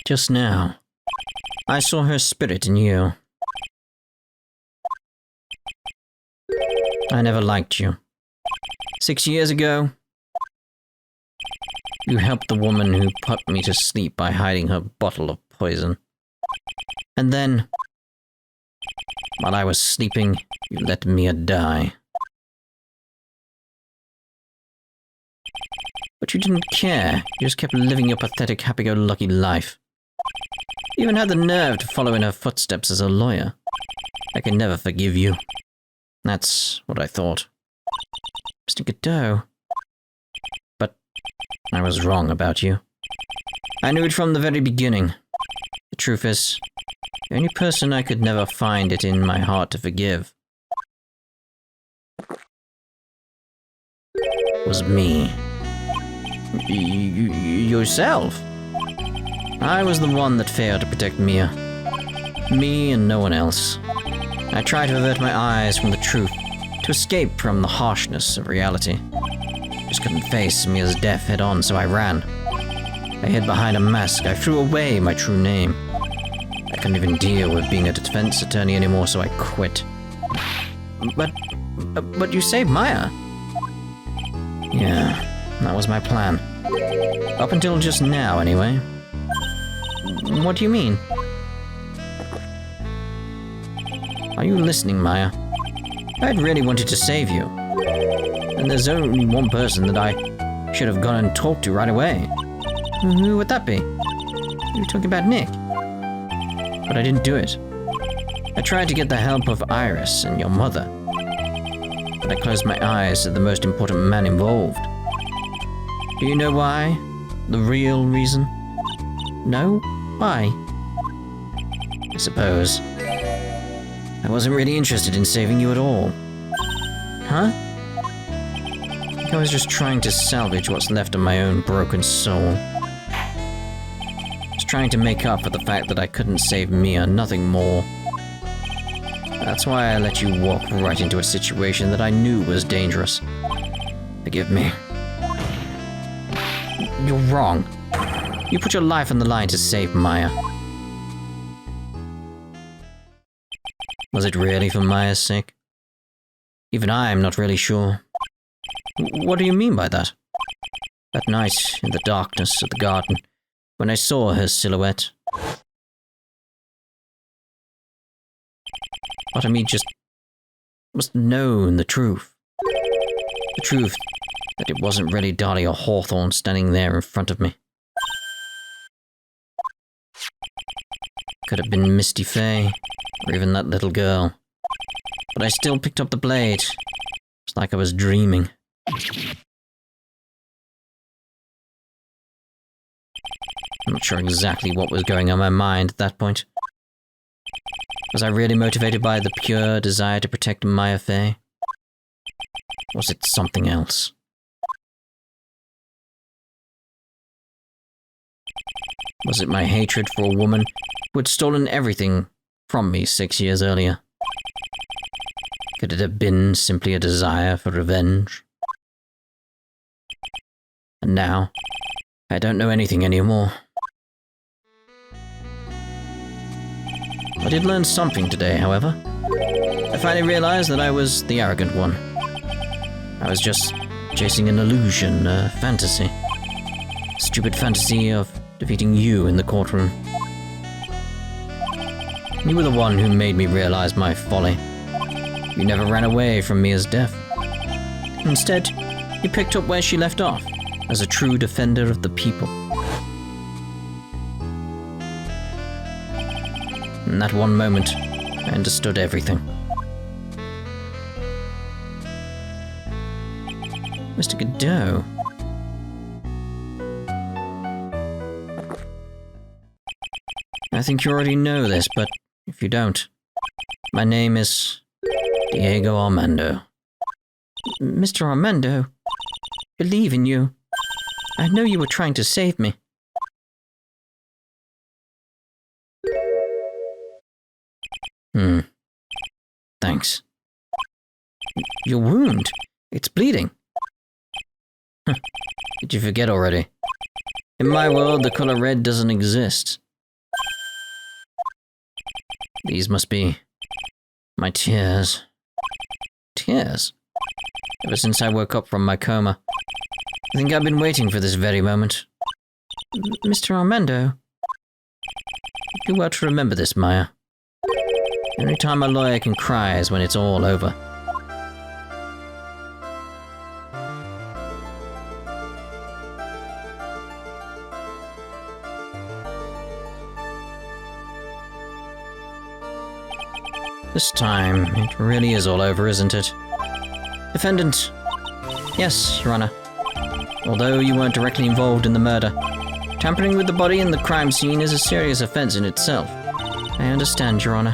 Just now, I saw her spirit in you. I never liked you. 6 years ago, you helped the woman who put me to sleep by hiding her bottle of poison. And then, while I was sleeping, you let Mia die. But you didn't care. You just kept living your pathetic, happy-go-lucky life. You even had the nerve to follow in her footsteps as a lawyer. I can never forgive you. That's what I thought. Mr. Gadot. But I was wrong about you. I knew it from the very beginning. The truth is, the only person I could never find it in my heart to forgive was me. Yourself? I was the one that failed to protect Mia. Me and no one else. I tried to avert my eyes from the truth, to escape from the harshness of reality. Just couldn't face Mia's death head on, so I ran. I hid behind a mask. I threw away my true name. I couldn't even deal with being a defense attorney anymore, so I quit. But you saved Maya. Yeah, that was my plan. Up until just now, anyway. What do you mean? Are you listening, Maya? I'd really wanted to save you. And there's only one person that I should have gone and talked to right away. Who would that be? You're talking about Nick. But I didn't do it. I tried to get the help of Iris and your mother. But I closed my eyes to the most important man involved. Do you know why? The real reason? No? Why? I suppose I wasn't really interested in saving you at all. Huh? I think I was just trying to salvage what's left of my own broken soul. Just trying to make up for the fact that I couldn't save Mia, nothing more. That's why I let you walk right into a situation that I knew was dangerous. Forgive me. You're wrong. You put your life on the line to save Maya. Was it really for Maya's sake? Even I'm not really sure. What do you mean by that? That night, in the darkness of the garden, when I saw her silhouette. Part of me just must have known the truth. The truth that it wasn't really Dahlia Hawthorne standing there in front of me. Could have been Misty Faye, or even that little girl. But I still picked up the blade. It's like I was dreaming. I'm not sure exactly what was going on in my mind at that point. Was I really motivated by the pure desire to protect Maya Faye? Was it something else? Was it my hatred for a woman who had stolen everything from me 6 years earlier? Could it have been simply a desire for revenge? And now, I don't know anything anymore. I did learn something today, however. I finally realized that I was the arrogant one. I was just chasing an illusion, a fantasy. A stupid fantasy of defeating you in the courtroom. You were the one who made me realize my folly. You never ran away from Mia's death. Instead, you picked up where she left off, as a true defender of the people. In that one moment, I understood everything. Mr. Gadot. I think you already know this, but if you don't, my name is Diego Armando. Mr. Armando, I believe in you. I know you were trying to save me. Thanks. Your wound, it's bleeding. Did you forget already? In my world, the color red doesn't exist. These must be my tears. Tears? Ever since I woke up from my coma. I think I've been waiting for this very moment. Mr. Armando. Do well to remember this, Maya. The only time a lawyer can cry is when it's all over. This time, it really is all over, isn't it? Defendant. Yes, Your Honor. Although you weren't directly involved in the murder, tampering with the body in the crime scene is a serious offense in itself. I understand, Your Honor.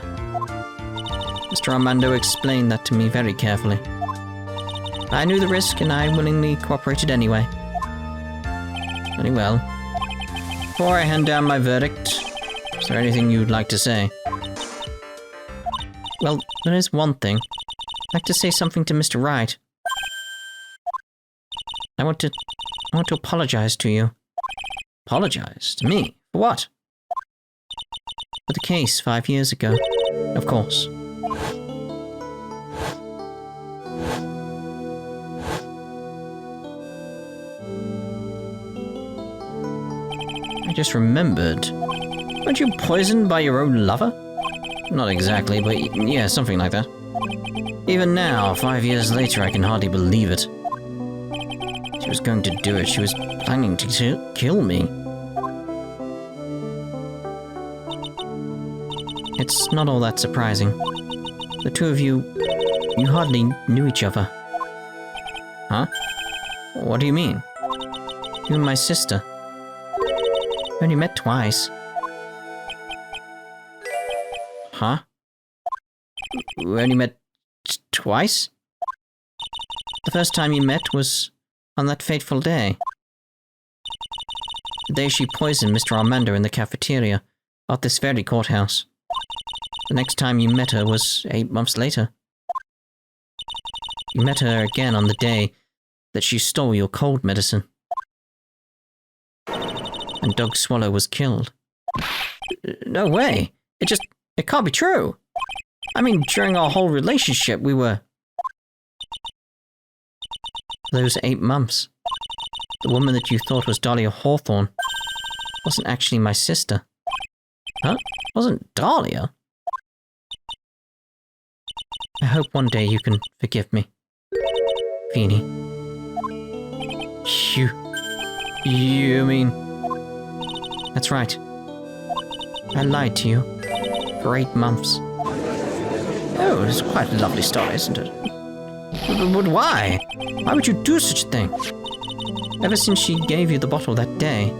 Mr. Armando explained that to me very carefully. I knew the risk and I willingly cooperated anyway. Very well. Before I hand down my verdict, is there anything you'd like to say? Well, there is one thing. I'd like to say something to Mr. Wright. I want to apologize to you. Apologize? To me? For what? For the case 5 years ago, of course. I just remembered. Weren't you poisoned by your own lover? Not exactly, but yeah, something like that. Even now, 5 years later, I can hardly believe it. She was going to do it. She was planning to kill me. It's not all that surprising. The two of you hardly knew each other. Huh? What do you mean? You and my sister. You only met twice. Huh? We only met twice? The first time you met was on that fateful day. The day she poisoned Mr. Armando in the cafeteria at this very courthouse. The next time you met her was 8 months later. You met her again on the day that she stole your cold medicine. And Doug Swallow was killed. No way! It can't be true! I mean, during our whole relationship, we were... Those 8 months. The woman that you thought was Dahlia Hawthorne wasn't actually my sister. Huh? Wasn't Dahlia? I hope one day you can forgive me. Pheonix. You mean... That's right. I lied to you. For 8 months. Oh, it's quite a lovely story, isn't it? But why? Why would you do such a thing? Ever since she gave you the bottle that day,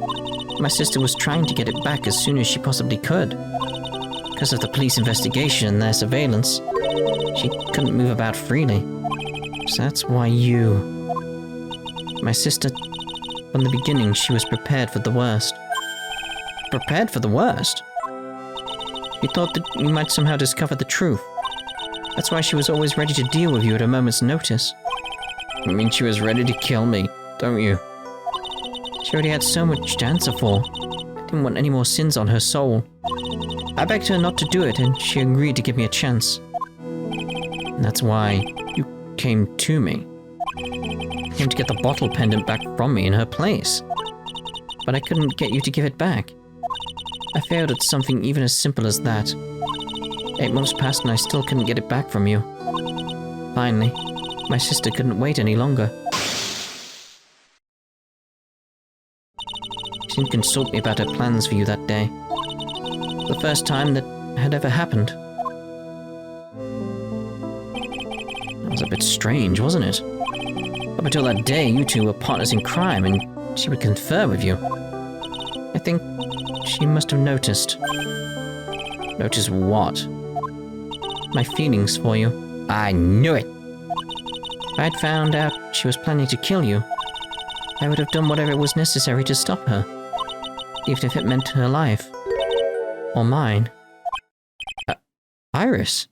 my sister was trying to get it back as soon as she possibly could. Because of the police investigation and their surveillance, she couldn't move about freely. So that's why you... My sister, from the beginning, she was prepared for the worst. Prepared for the worst? She thought that you might somehow discover the truth. That's why she was always ready to deal with you at a moment's notice. You mean she was ready to kill me, don't you? She already had so much to answer for. I didn't want any more sins on her soul. I begged her not to do it, and she agreed to give me a chance. And that's why you came to me. You came to get the bottle pendant back from me in her place. But I couldn't get you to give it back. I failed at something even as simple as that. 8 months passed and I still couldn't get it back from you. Finally, my sister couldn't wait any longer. She didn't consult me about her plans for you that day. The first time that had ever happened. That was a bit strange, wasn't it? Up until that day, you two were partners in crime and she would confer with you. I think she must have noticed. Noticed what? My feelings for you. I knew it! If I'd found out she was planning to kill you, I would have done whatever was necessary to stop her. Even if it meant her life. Or mine. Iris?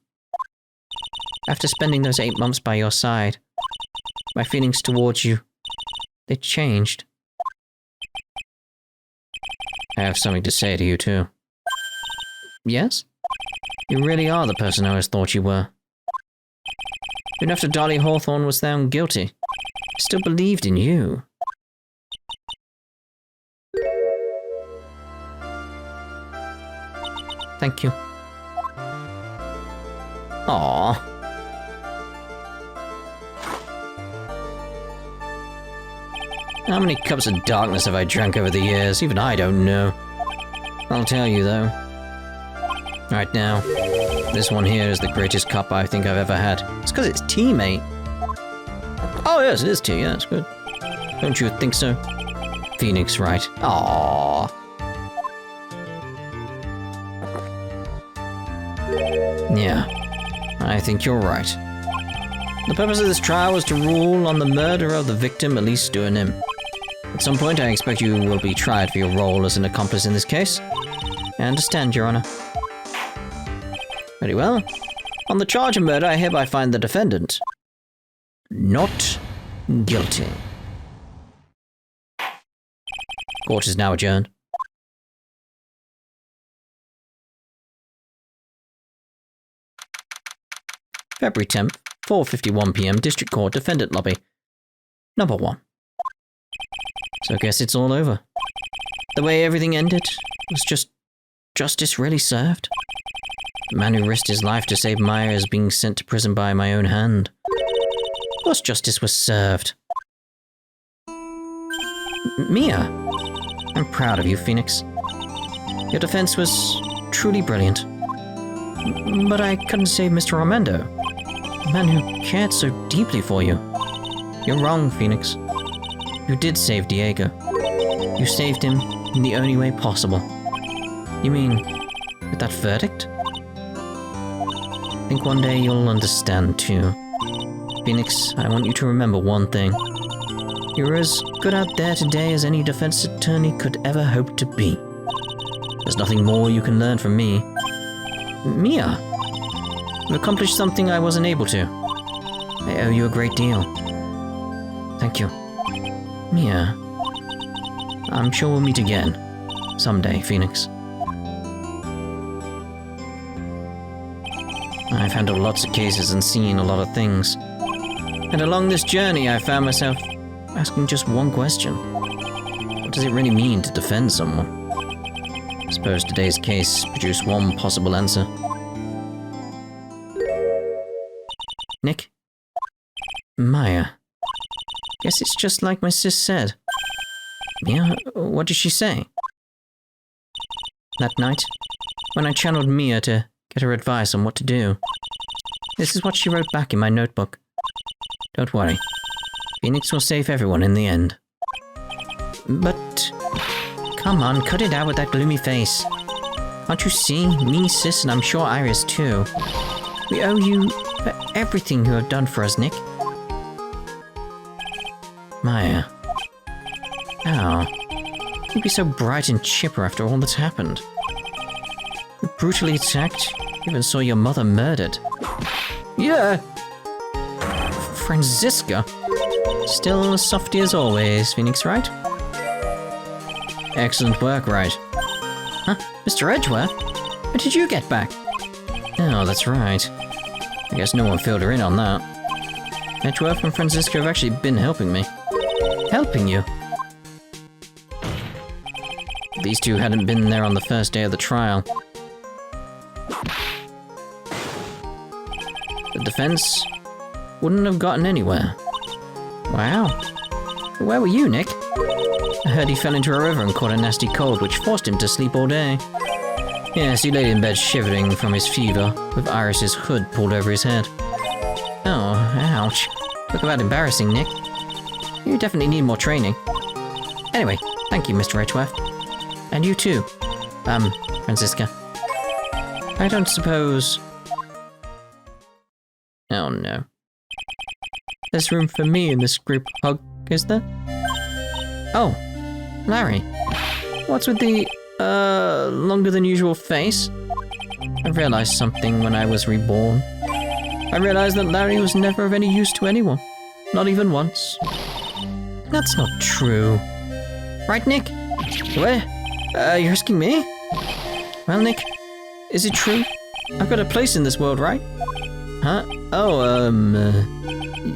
After spending those 8 months by your side, my feelings towards you, they changed. I have something to say to you, too. Yes? You really are the person I always thought you were. Even after Dolly Hawthorne was found guilty, I still believed in you. Thank you. Aww. How many cups of darkness have I drank over the years? Even I don't know. I'll tell you, though. Right now, this one here is the greatest cup I think I've ever had. It's because it's tea, mate. Oh, yes, it is tea. Yeah, it's good. Don't you think so? Phoenix Wright. Aww. Yeah, I think you're right. The purpose of this trial was to rule on the murder of the victim, at least doing him. At some point, I expect you will be tried for your role as an accomplice in this case. I understand, Your Honor. Very well. On the charge of murder, I hereby find the defendant not guilty. Court is now adjourned. February 10th, 4:51 p.m. District Court Defendant Lobby. Number 1. So I guess it's all over. The way everything ended was just justice really served. The man who risked his life to save Maya is being sent to prison by my own hand. Of course justice was served. Mia, I'm proud of you, Phoenix. Your defense was truly brilliant. But I couldn't save Mr. Armando, the man who cared so deeply for you. You're wrong, Phoenix. You did save Diego. You saved him in the only way possible. You mean, with that verdict? I think one day you'll understand, too. Phoenix, I want you to remember one thing. You're as good out there today as any defense attorney could ever hope to be. There's nothing more you can learn from me. Mia, you've accomplished something I wasn't able to. I owe you a great deal. Thank you. Mia, I'm sure we'll meet again. Someday, Phoenix. I've handled lots of cases and seen a lot of things. And along this journey, I found myself asking just one question. What does it really mean to defend someone? I suppose today's case produced one possible answer. Nick? Maya. Guess it's just like my sis said. Yeah, what did she say? That night, when I channeled Mia to get her advice on what to do, this is what she wrote back in my notebook. Don't worry. Phoenix will save everyone in the end. But... come on, cut it out with that gloomy face. Can't you see? Me, sis, and I'm sure Iris too. We owe you for everything you have done for us, Nick. Maya. Ow. You'd be so bright and chipper after all that's happened. You brutally attacked, even saw your mother murdered. Yeah! Franziska. Still as softy as always, Phoenix Wright? Excellent work, Wright. Huh? Mr. Edgeworth? When did you get back? Oh, that's right. I guess no one filled her in on that. Edgeworth and Franziska have actually been helping me. Helping you? These two hadn't been there on the first day of the trial. The defense wouldn't have gotten anywhere. Wow. Where were you, Nick? I heard he fell into a river and caught a nasty cold, which forced him to sleep all day. Yes, he lay in bed shivering from his fever, with Iris's hood pulled over his head. Oh, ouch. Talk about embarrassing, Nick. You definitely need more training. Anyway, thank you, Mr. Edgeworth. And you too, Franziska. I don't suppose... Oh no. There's room for me in this group hug, is there? Oh, Larry. What's with the, longer than usual face? I realized something when I was reborn. I realized that Larry was never of any use to anyone. Not even once. That's not true. Right, Nick? Where? You're asking me? Well, Nick, is it true? I've got a place in this world, right? Huh? Oh,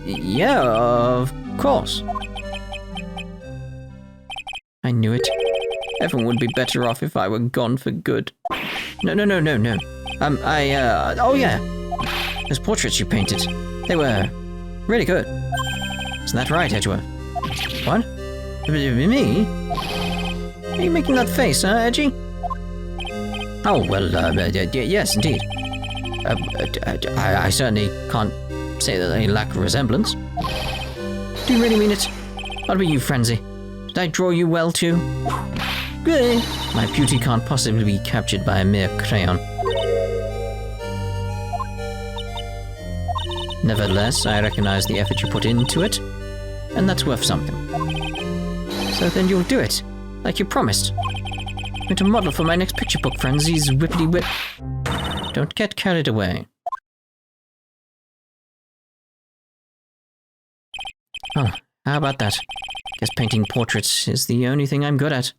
yeah, of course. I knew it. Everyone would be better off if I were gone for good. No. Oh yeah. Those portraits you painted. They were really good. Isn't that right, Edgeworth? What? Me? Are you making that face, huh, Edgy? Oh, well, yes, indeed. I certainly can't say that they lack resemblance. Do you really mean it? What about you, Frenzy? Did I draw you well, too? Good. My beauty can't possibly be captured by a mere crayon. Nevertheless, I recognize the effort you put into it, and that's worth something. So then you'll do it, like you promised. I'm going to model for my next picture book, Frenzy's whippity-whip. Don't get carried away. Oh, how about that? Guess painting portraits is the only thing I'm good at.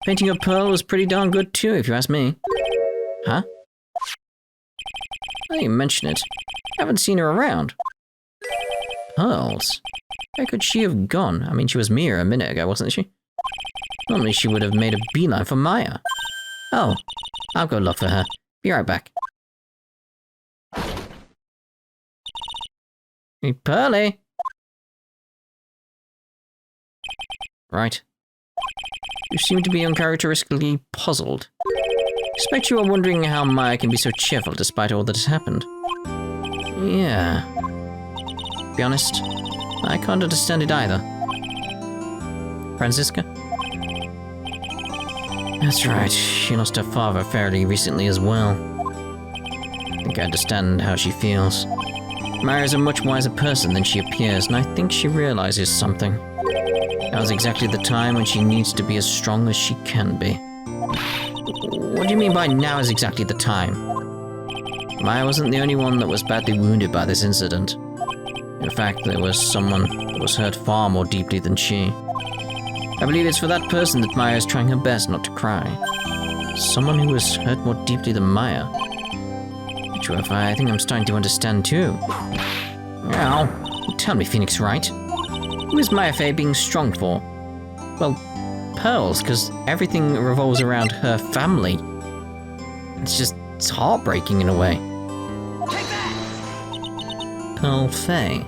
Painting a Pearl was pretty darn good too, if you ask me. Huh? Now you mention it. I haven't seen her around. Pearls? Where could she have gone? I mean, she was Mia a minute ago, wasn't she? Normally she would have made a beeline for Maya. Oh, I'll go look for her. Be right back. Hey, Pearly! Right. You seem to be uncharacteristically puzzled. I expect you are wondering how Maya can be so cheerful despite all that has happened. Yeah. To be honest, I can't understand it either. Franziska? That's right, she lost her father fairly recently as well. I think I understand how she feels. Maya is a much wiser person than she appears, and I think she realizes something. Now is exactly the time when she needs to be as strong as she can be. What do you mean by now is exactly the time? Maya wasn't the only one that was badly wounded by this incident. In fact, there was someone that was hurt far more deeply than she. I believe it's for that person that Maya is trying her best not to cry. Someone who was hurt more deeply than Maya. I think I'm starting to understand too. Now, tell me, Phoenix Wright. Who is Maya Fey being strong for? Well, Pearls, because everything revolves around her family. It's heartbreaking in a way. Take that! Pearl Fey.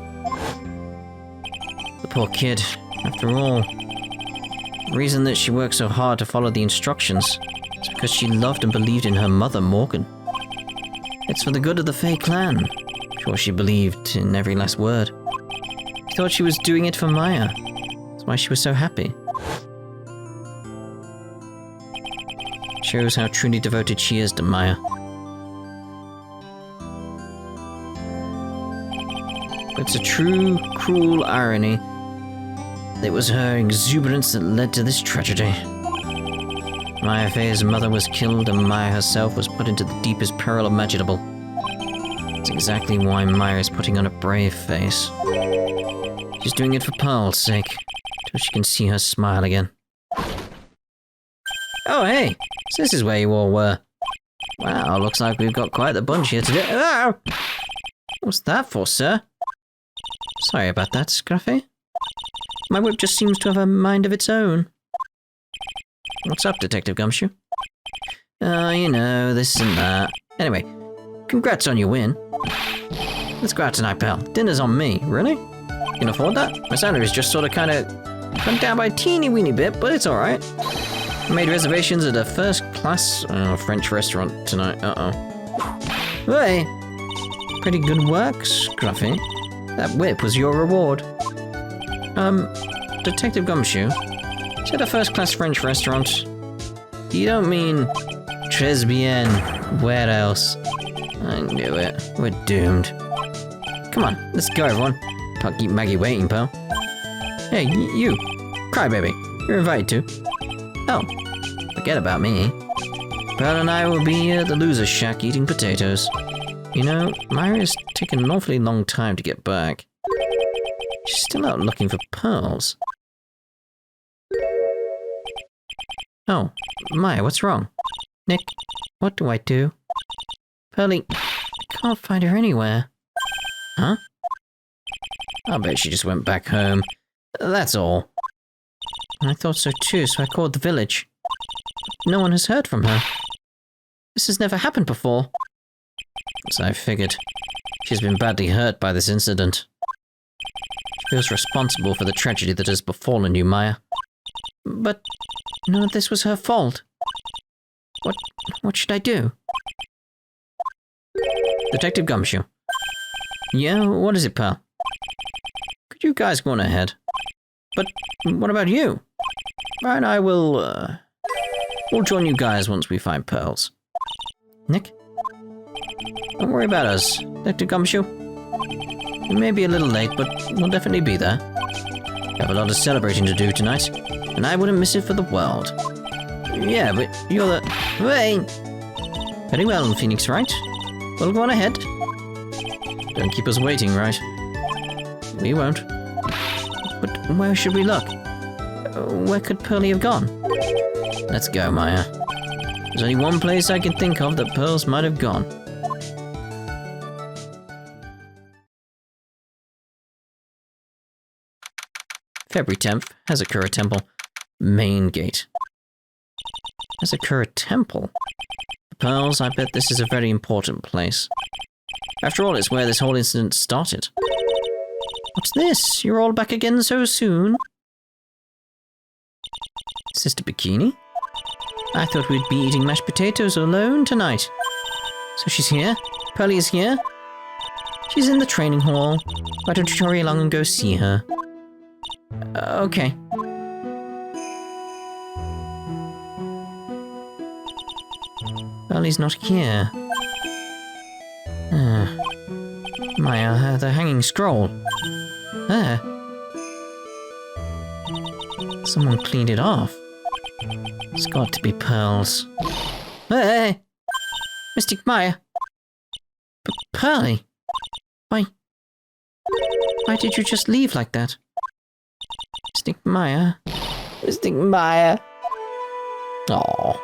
The poor kid, after all. The reason that she worked so hard to follow the instructions is because she loved and believed in her mother, Morgan. It's for the good of the Fey clan. I'm sure she believed in every last word. She thought she was doing it for Maya. That's why she was so happy. Shows how truly devoted she is to Maya. It's a true, cruel irony. It was her exuberance that led to this tragedy. Maya Fey's mother was killed and Maya herself was put into the deepest peril imaginable. That's exactly why Maya is putting on a brave face. She's doing it for Pearl's sake, till she can see her smile again. Oh hey, so this is where you all were. Wow, looks like we've got quite the bunch here today. Oh! What's that for, sir? Sorry about that, Scruffy. My whip just seems to have a mind of its own. What's up, Detective Gumshoe? Oh, you know, this and that. Anyway, congrats on your win. Let's go out tonight, pal. Dinner's on me. Really? You can afford that? My salary's just sort of kind of went down by a teeny weeny bit, but it's alright. I made reservations at a first-class French restaurant tonight. Hey! Pretty good work, Scruffy. That whip was your reward. Detective Gumshoe, is it a first-class French restaurant? You don't mean très bien, where else? I knew it. We're doomed. Come on, let's go, everyone. Can't keep Maggie waiting, pal. Hey, you. Crybaby. You're invited too. Oh, forget about me. Pearl and I will be at the loser's shack eating potatoes. You know, Myra's taken an awfully long time to get back. She's still out looking for pearls. Oh, Maya, what's wrong? Nick, what do I do? Pearly, I can't find her anywhere. Huh? I bet she just went back home. That's all. I thought so too, so I called the village. No one has heard from her. This has never happened before. As I figured. She's been badly hurt by this incident. She feels responsible for the tragedy that has befallen you, Maya. But none of this was her fault. What should I do? Detective Gumshoe. Yeah, what is it, pal? Could you guys go on ahead? But what about you? And I will, we'll join you guys once we find pearls. Nick? Don't worry about us, Detective Gumshoe. We may be a little late, but we'll definitely be there. We have a lot of celebrating to do tonight, and I wouldn't miss it for the world. Yeah, but you're the... Hey! Very well, Phoenix Wright. We'll go on ahead. Don't keep us waiting, right? We won't. But where should we look? Where could Pearly have gone? Let's go, Maya. There's only one place I can think of that pearls might have gone. February 10th, Hazakura Temple. Main gate. Hazakura Temple? The pearls, I bet this is a very important place. After all, it's where this whole incident started. What's this? You're all back again so soon? Sister Bikini? I thought we'd be eating mashed potatoes alone tonight. So she's here? Pearly is here? She's in the training hall. Why don't you hurry along and go see her? Okay. Pearly's not here. Maya, the hanging scroll. There. Someone cleaned it off. It's got to be pearls. Hey! Mystic Maya! Pearly! Why did you just leave like that? Mystic Maya? Mystic Maya! Aww.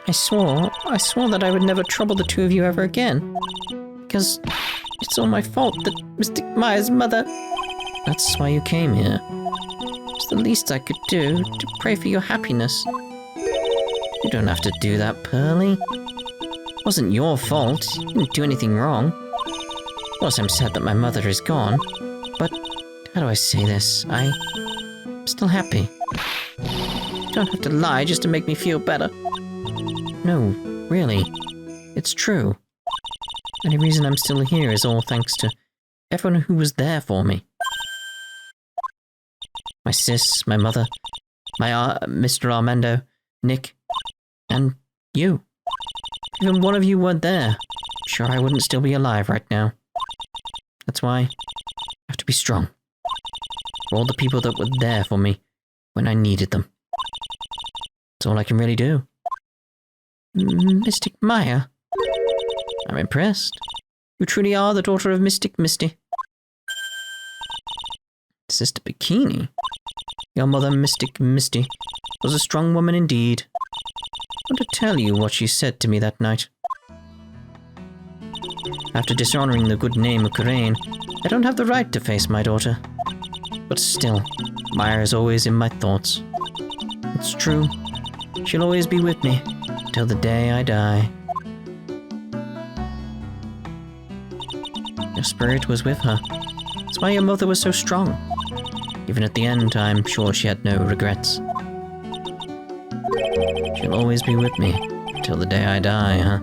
I swore that I would never trouble the two of you ever again. Because it's all my fault that Mystic Maya's mother... That's why you came here. It's the least I could do, to pray for your happiness. You don't have to do that, Pearly. It wasn't your fault. You didn't do anything wrong. Of course, I'm sad that my mother is gone. But, how do I say this? I'm still happy. You don't have to lie just to make me feel better. No, really. It's true. The only reason I'm still here is all thanks to everyone who was there for me. My sis, my mother, my Mr. Armando, Nick, and you. Even one of you weren't there. I'm sure I wouldn't still be alive right now. That's why I have to be strong. For all the people that were there for me when I needed them. That's all I can really do. Mystic Maya. I'm impressed. You truly are the daughter of Mystic Misty. Sister Bikini. Your mother, Mystic Misty, was a strong woman indeed. I want to tell you what she said to me that night. After dishonoring the good name of Karain, I don't have the right to face my daughter. But still, Maya is always in my thoughts. It's true. She'll always be with me, till the day I die. Your spirit was with her. That's why your mother was so strong. Even at the end, I'm sure she had no regrets. She'll always be with me, till the day I die, huh?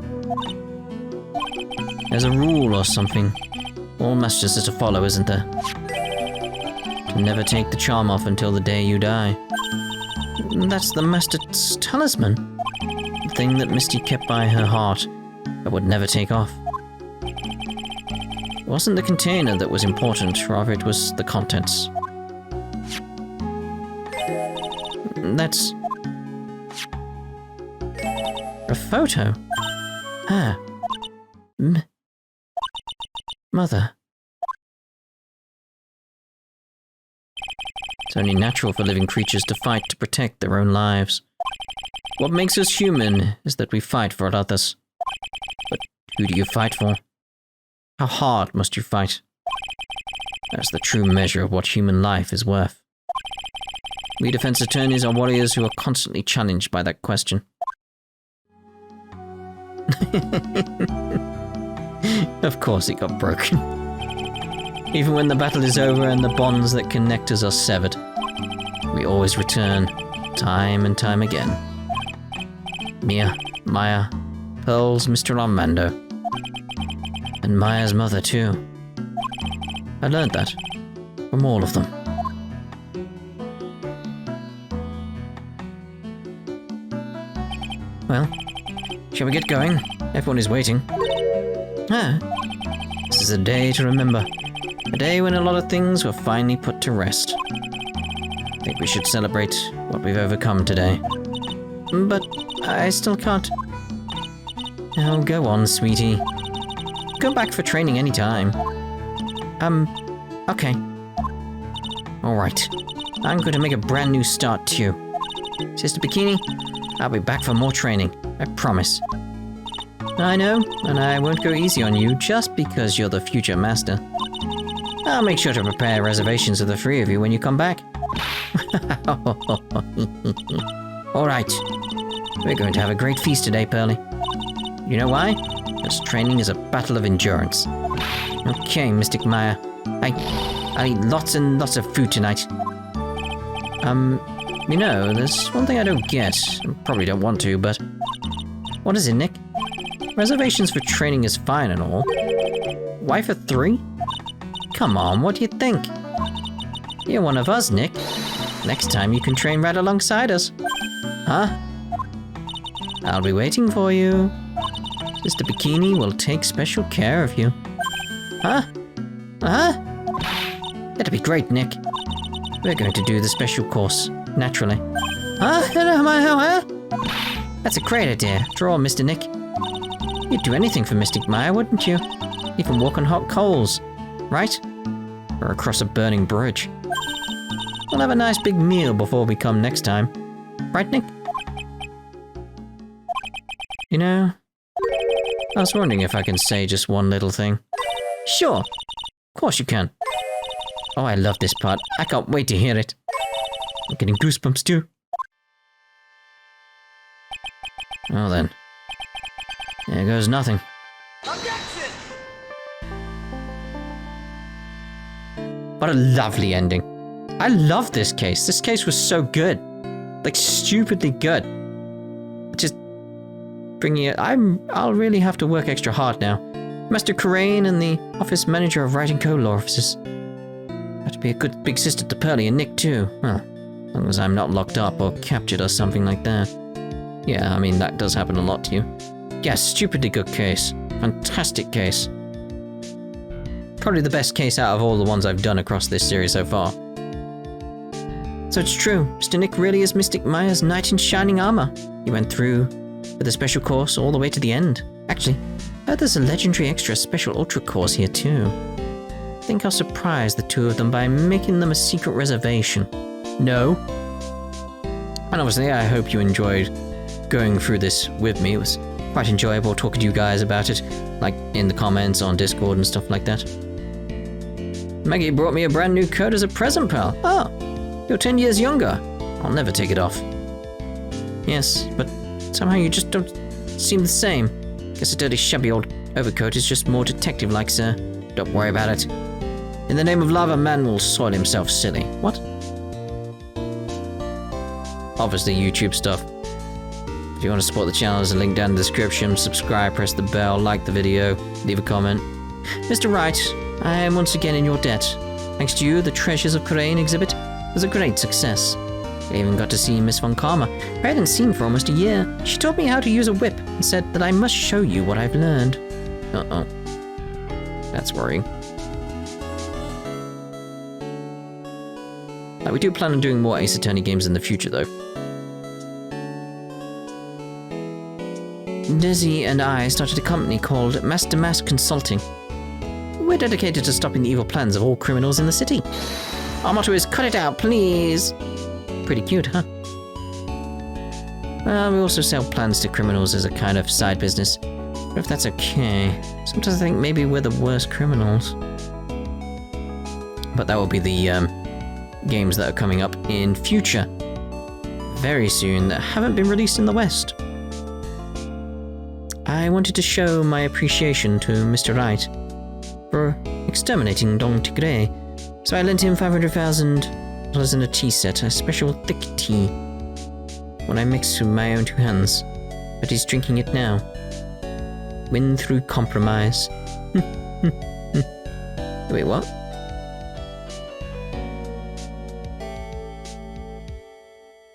There's a rule or something. All masters are to follow, isn't there? To never take the charm off until the day you die. That's the master's talisman. The thing that Misty kept by her heart, but would never take off. It wasn't the container that was important, rather it was the contents. That's... a photo. Ah. Mother. It's only natural for living creatures to fight to protect their own lives. What makes us human is that we fight for others. But who do you fight for? How hard must you fight? That's the true measure of what human life is worth. We defense attorneys are warriors who are constantly challenged by that question. Of course it got broken. Even when the battle is over and the bonds that connect us are severed, we always return, time and time again. Mia, Maya, Pearl's Mr. Armando. And Maya's mother too. I learned that from all of them. Well, shall we get going? Everyone is waiting. This is a day to remember. A day when a lot of things were finally put to rest. I think we should celebrate what we've overcome today. But I still can't. Oh, go on, sweetie. Go back for training anytime. Okay. Alright. I'm going to make a brand new start too. Sister Bikini, I'll be back for more training. I promise. I know, and I won't go easy on you just because you're the future master. I'll make sure to prepare reservations for the three of you when you come back. Alright. We're going to have a great feast today, Pearly. You know why? Because training is a battle of endurance. Okay, Mystic Maya. I'll eat lots and lots of food tonight. You know, there's one thing I don't get. Probably don't want to, but... What is it, Nick? Reservations for training is fine and all. Why for 3? Come on, what do you think? You're one of us, Nick. Next time you can train right alongside us. Huh? I'll be waiting for you. Sister Bikini will take special care of you. Huh? Huh? That'd be great, Nick. We're going to do the special course, naturally. Huh? That's a great idea. After all, Mr. Nick. You'd do anything for Mystic Maya, wouldn't you? Even walk on hot coals, right? Or across a burning bridge. We'll have a nice big meal before we come next time. Right, Nick? You know, I was wondering if I can say just one little thing. Sure. Of course you can. Oh, I love this part. I can't wait to hear it. I'm getting goosebumps too. Well then. There goes nothing. Objection! What a lovely ending. I love this case. This case was so good. Like, stupidly good. Just bringing it... I'll really have to work extra hard now. Master Coraine and the office manager of Writing Co. Law Offices. Have to be a good big sister to Pearly and Nick too. Well, as long as I'm not locked up or captured or something like that. Yeah, I mean, that does happen a lot to you. Yeah, stupidly good case. Fantastic case. Probably the best case out of all the ones I've done across this series so far. So it's true, Mr. Nick really is Mystic Maya's knight in shining armor. He went through with a special course all the way to the end. Actually, I heard there's a legendary extra special ultra course here too. I think I'll surprise the two of them by making them a secret reservation. No. And obviously I hope you enjoyed going through this with me. It was quite enjoyable talking to you guys about it, like in the comments on Discord and stuff like that. Maggie brought me a brand new coat as a present, pal. Oh, you're 10 years younger. I'll never take it off. Yes, but somehow you just don't seem the same. Guess a dirty, shabby old overcoat is just more detective-like, sir. Don't worry about it. In the name of love, a man will soil himself silly. What? Obviously YouTube stuff. If you want to support the channel, there's a link down in the description. Subscribe, press the bell, like the video, leave a comment. Mr. Wright, I am once again in your debt. Thanks to you, the Treasures of Coraine exhibit was a great success. I even got to see Miss Von Karma, who I hadn't seen for almost a year. She taught me how to use a whip and said that I must show you what I've learned. Uh-oh. That's worrying. We do plan on doing more Ace Attorney games in the future, though. Desi and I started a company called Master Mass Consulting. We're dedicated to stopping the evil plans of all criminals in the city. Our motto is cut it out, please. Pretty cute, huh? Well, we also sell plans to criminals as a kind of side business. But if that's okay, sometimes I think maybe we're the worst criminals. But that will be the games that are coming up in future. Very soon, that haven't been released in the West. I wanted to show my appreciation to Mr. Wright for exterminating Don Tigre, so I lent him $500,000 in a tea set, a special thick tea, when I mixed with my own 2 hands. But he's drinking it now. Win through compromise. Wait, what?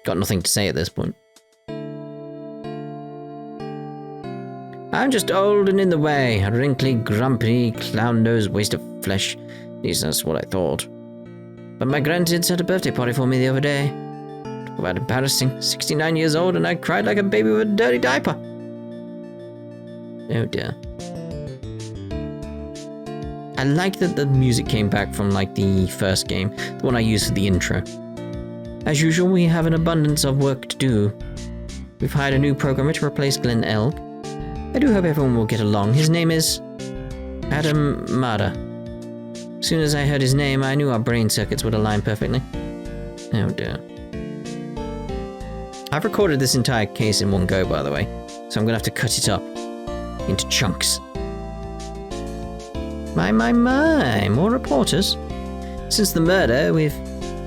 Got nothing to say at this point. I'm just old and in the way, a wrinkly, grumpy, clown-nosed waste of flesh. At least that's what I thought. But my grandkids had a birthday party for me the other day. Talk about embarrassing. 69 years old and I cried like a baby with a dirty diaper. Oh dear. I like that the music came back from like the first game, the one I used for the intro. As usual, we have an abundance of work to do. We've hired a new programmer to replace Glenn Elg. I do hope everyone will get along. His name is Adam Mada. As soon as I heard his name, I knew our brain circuits would align perfectly. Oh dear. I've recorded this entire case in one go, by the way, so I'm gonna have to cut it up into chunks. My, more reporters. Since the murder, we've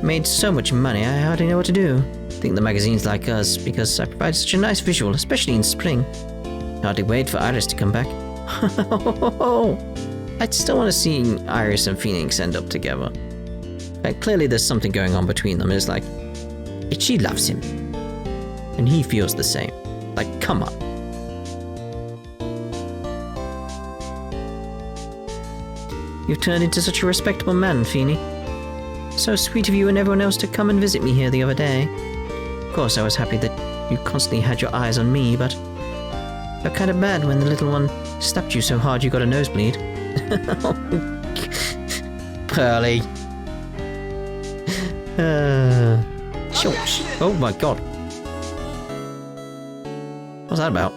made so much money, I hardly know what to do. I think the magazines like us because I provide such a nice visual, especially in spring. Hardly wait for Iris to come back. I still want to see Iris and Pheonix end up together. Like, clearly there's something going on between them. It's like, she loves him. And he feels the same. Like, come on. You've turned into such a respectable man, Pheonix. So sweet of you and everyone else to come and visit me here the other day. Of course, I was happy that you constantly had your eyes on me, but I felt kind of bad when the little one slapped you so hard you got a nosebleed. Pearly. Shorts. Oh my god. What's that about?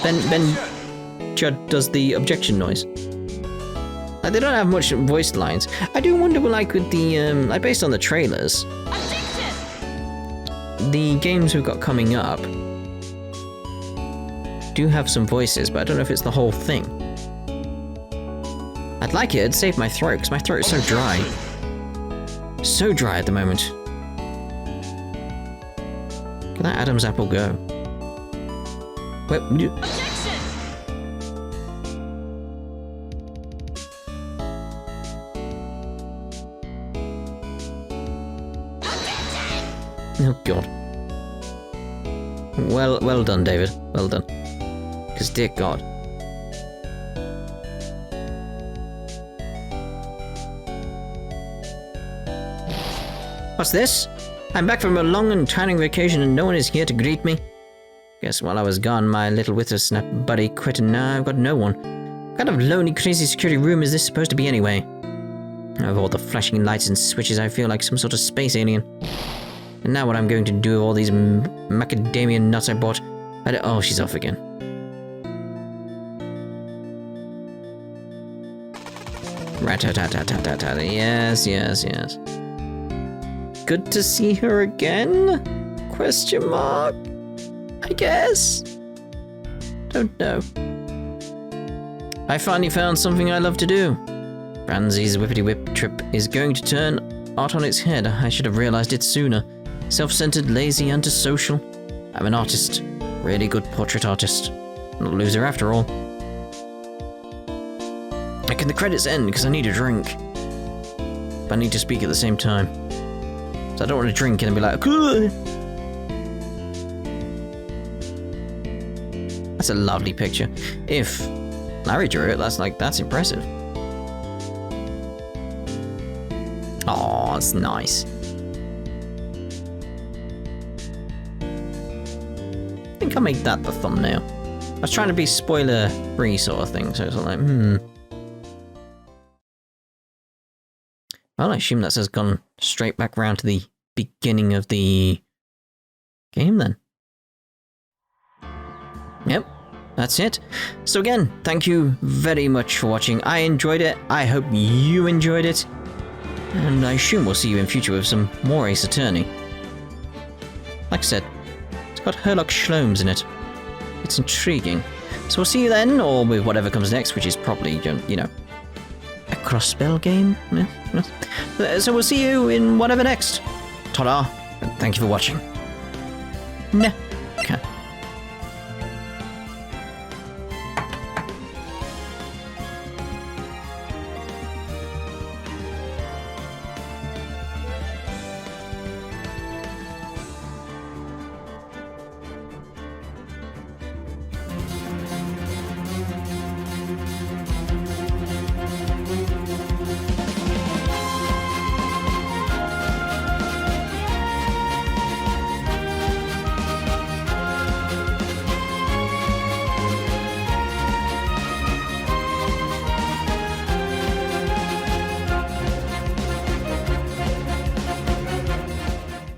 Ben Judd does the objection noise. Like, they don't have much voice lines. I do wonder, like, with the, like, based on the trailers, the games we've got coming up do have some voices, but I don't know if it's the whole thing. I'd like it, it'd save my throat, because my throat is so dry. So dry at the moment. Can that Adam's apple go? Wait, oh god. Well done, David. Well done. Because dear god. What's this? I'm back from a long and tiring vacation and no one is here to greet me. Guess while I was gone, my little whippersnapper buddy quit and now I've got no one. What kind of lonely, crazy security room is this supposed to be anyway? With all the flashing lights and switches, I feel like some sort of space alien. And now what I'm going to do with all these macadamia nuts I bought... oh, she's off again. Rat-tat-tat-tat-tat-tat. Yes, yes, yes. Good to see her again? Question mark? I guess? Don't know. I finally found something I love to do. Franzie's whippity-whip trip is going to turn art on its head. I should have realized it sooner. Self-centered, lazy, antisocial. I'm an artist. Really good portrait artist. Not a loser after all. Can the credits end? Because I need a drink. But I need to speak at the same time. So I don't want to drink and be like, ugh. That's a lovely picture. If Larry drew it, that's impressive. Oh, it's nice. I think I'll make that the thumbnail. I was trying to be spoiler-free sort of thing, so it's like, Well, I assume that has gone straight back round to the beginning of the game then. Yep, that's it. So again, thank you very much for watching. I enjoyed it. I hope you enjoyed it. And I assume we'll see you in future with some more Ace Attorney. Like I said, it's got Herlock Sholmes in it. It's intriguing. So we'll see you then, or with whatever comes next, which is probably, you know, a cross-spell game? So we'll see you in whatever next. Ta-da, and thank you for watching. Nah.